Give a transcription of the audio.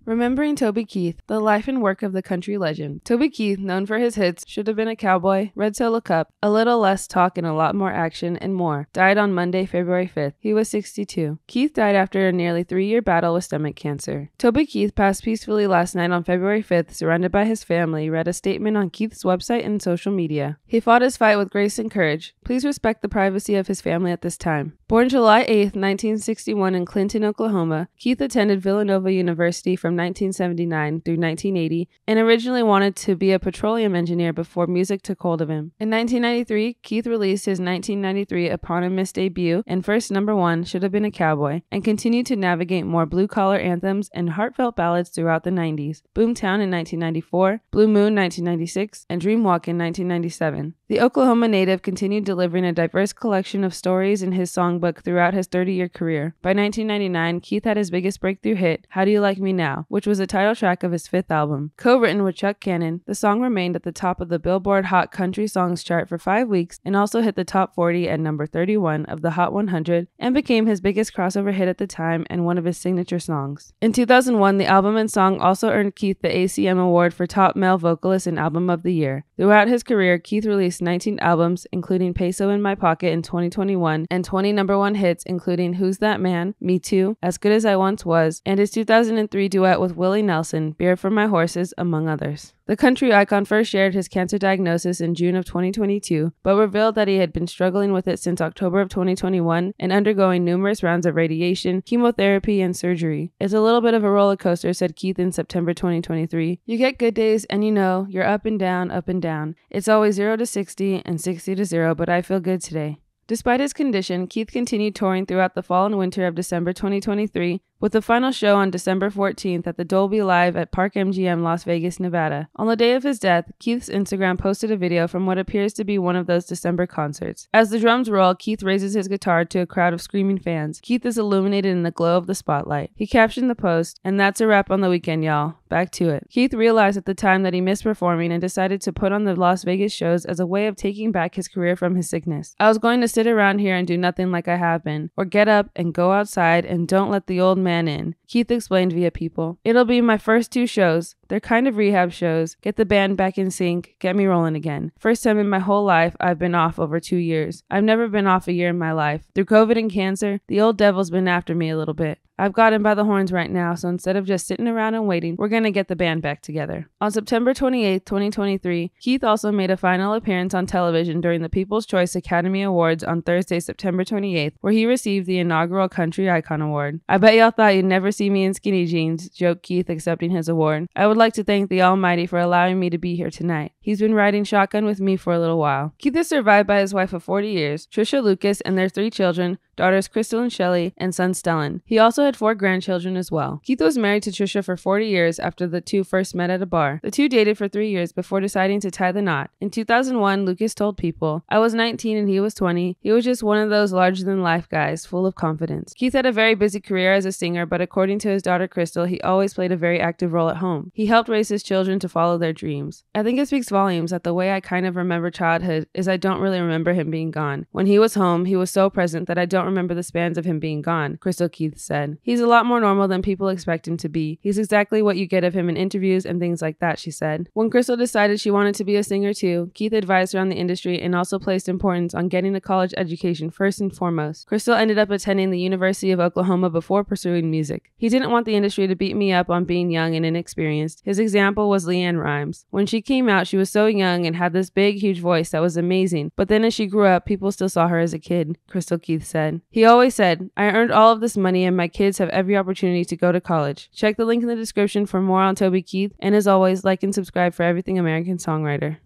Remembering Toby Keith, the life and work of the country legend. Toby Keith, known for his hits Should Have Been a Cowboy, Red Solo Cup, A Little Less Talk and a Lot More Action, and more, died on Monday, February 5th. He was 62. Keith died after a nearly 3-year battle with stomach cancer. Toby Keith passed peacefully last night on February 5th, surrounded by his family, read a statement on Keith's website and social media. He fought his fight with grace and courage. Please respect the privacy of his family at this time. Born July 8, 1961 in Clinton, Oklahoma, Keith attended Villanova University from 1979 through 1980 and originally wanted to be a petroleum engineer before music took hold of him. In 1993, Keith released his 1993 eponymous debut and first #1, Should Have Been a Cowboy, and continued to navigate more blue-collar anthems and heartfelt ballads throughout the 90s, Boomtown in 1994, Blue Moon 1996, and Dreamwalk in 1997. The Oklahoma native continued delivering a diverse collection of stories in his songbook throughout his 30-year career. By 1999, Keith had his biggest breakthrough hit, How Do You Like Me Now?, which was the title track of his 5th album. Co-written with Chuck Cannon, the song remained at the top of the Billboard Hot Country Songs chart for 5 weeks and also hit the top 40 at number 31 of the Hot 100 and became his biggest crossover hit at the time and one of his signature songs. In 2001, the album and song also earned Keith the ACM Award for Top Male Vocalist and Album of the Year. Throughout his career, Keith released 19 albums, including Peso in My Pocket in 2021, and 20 #1 hits, including Who's That Man?, Me Too, As Good As I Once Was, and his 2003 duet with Willie Nelson, Beer for My Horses, among others. The country icon first shared his cancer diagnosis in June of 2022, but revealed that he had been struggling with it since October of 2021 and undergoing numerous rounds of radiation, chemotherapy, and surgery. It's a little bit of a roller coaster, said Keith in September 2023. You get good days and you're up and down, up and down. It's always 0 to 60 and 60 to 0, but I feel good today. Despite his condition, Keith continued touring throughout the fall and winter of December 2023, with the final show on December 14th at the Dolby Live at Park MGM, Las Vegas, Nevada. On the day of his death, Keith's Instagram posted a video from what appears to be one of those December concerts. As the drums roll, Keith raises his guitar to a crowd of screaming fans. Keith is illuminated in the glow of the spotlight. He captioned the post, "And that's a wrap on the weekend, y'all. Back to it." Keith realized at the time that he missed performing and decided to put on the Las Vegas shows as a way of taking back his career from his sickness. "I was going to sit around here and do nothing like I have been, or get up and go outside and don't let the old man in," Keith explained via People. "It'll be my first 2 shows. They're kind of rehab shows. Get the band back in sync, get me rolling again. First time in my whole life I've been off over 2 years. I've never been off a year in my life. Through COVID and cancer, the old devil's been after me a little bit. I've got him by the horns right now, so instead of just sitting around and waiting, we're gonna get the band back together." On September 28, 2023, Keith also made a final appearance on television during the People's Choice Academy Awards on Thursday, September 28th, where he received the inaugural Country Icon Award. "I bet y'all thought you'd never see me in skinny jeans," joked Keith, accepting his award. "I would like to thank the Almighty for allowing me to be here tonight. He's been riding shotgun with me for a little while." Keith is survived by his wife of 40 years, Trisha Lucas, and their 3 children, daughters Crystal and Shelley, and son Stellan. He also had 4 grandchildren as well. Keith was married to Trisha for 40 years after the two first met at a bar. The two dated for 3 years before deciding to tie the knot. In 2001, Lucas told People, "I was 19 and he was 20. He was just one of those larger-than-life guys, full of confidence." Keith had a very busy career as a singer, but according to his daughter Crystal, he always played a very active role at home. He helped raise his children to follow their dreams. "I think it speaks volumes that the way I kind of remember childhood is I don't really remember him being gone. When he was home, he was so present that I don't remember the spans of him being gone," Crystal Keith said. "He's a lot more normal than people expect him to be. He's exactly what you get of him in interviews and things like that," she said. When Crystal decided she wanted to be a singer too, Keith advised her on the industry and also placed importance on getting a college education first and foremost. Crystal ended up attending the University of Oklahoma before pursuing music. "He didn't want the industry to beat me up on being young and inexperienced. His example was LeAnn Rimes. When she came out, she was so young and had this big, huge voice that was amazing. But then as she grew up, people still saw her as a kid," Crystal Keith said. He always said, "I earned all of this money and my kids have every opportunity to go to college." Check the link in the description for more on Toby Keith, and as always, like and subscribe for everything American Songwriter.